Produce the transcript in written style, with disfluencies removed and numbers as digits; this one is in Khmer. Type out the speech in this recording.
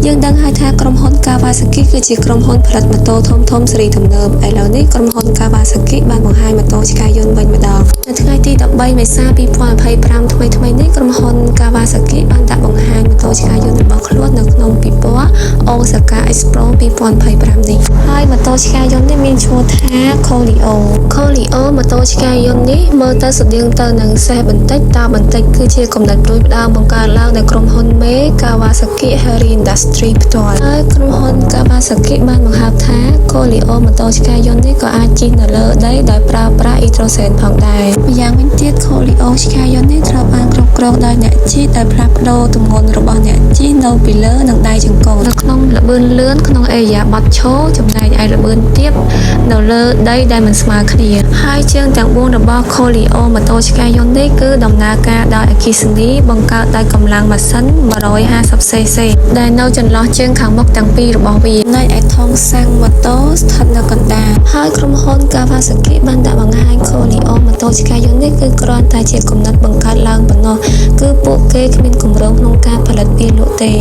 យើងដឹងហើយថាក្រុមហ៊ុន Kawasaki គឺជាក្រុមហ៊ុនផលិតម៉ូតូធំៗស៊េរីទំនើបឥឡូវនេះក្រុមហ៊ុន Kawasaki បានបង្ហាញម៉ូតូឆ្កែយន្តវិញម្ដងនៅថ្ងៃទី13មេសា 2025ថ្មីនេះក្រុមហ៊ុន Kawasaki បានដាក់បង្ហាញម៉ូតូឆ្កែយន្តរបស់ខ្លួននៅក្នុងពិព័រណ៍ Osaka Expo 2025នេះហើយម៉ូតូឆ្កែយន្តនេះមានឈ្មោះថា Colio ម៉ូតូឆ្កែយន្តនេះមើលទៅស្តៀងទៅនឹងសេះបន្តិចតបន្តិចគឺជាគំនិតផ្ដើមបង្កើតឡើងដោយក្រុមហ៊ុនមេ Kawasaki Heavy Industry ផ្ទាល់ហើយក្រុមហ៊ុន Kawasaki បានបង្ហើបថា Colio ម៉ូតូឆ្កែយន្តនេះក៏អាចជិះនៅលើដីដោយប្រើប្រាស់អ៊ីដ្រូសែនផងដែរម្យ៉ាងវិញទៀត Colio ឆ្កែយន្តនេះត្រូវបានគ្រប់គ្រងដោយអ្នកជិះដែលផ្លាស់ប្ដូរទម្ងន់របស់អ្នកជិះនៅពីលើនិងដៃចង្កូតនៅក្នុងល្បឿនលឿនក្នុងអេរយាប័តឈរចំណែកឯល្បឿនទាបនៅលើដីដែលមិនស្មើគ្នាហើយជើងទាំង4របស់ Colio ម៉ូតូឆ្កែយន្តនេះគឺដំណើរការដោយអគ្គិសនីបង្កើតដោយកម្លាំងម៉ាស៊ីន 150cc ដែលនៅចន្លោះជើងខាងមុខទាំងពីររបស់វាចំណែកឯធុងសាំងម៉ូតូស្ថិតនៅកណ្ដាលហើយក្រុមហ៊ុន Kawasaki បានដាក់បង្ហាញ Colio ម៉ូតូឆ្កែយន្តនេះគឺគ្រាន់តែជាគំនិតបង្កើតឡើងប៉ុណ្ណោះគឺពួកគេគ្មានគម្រោងក្នុងការផលិតវាលក់ទេ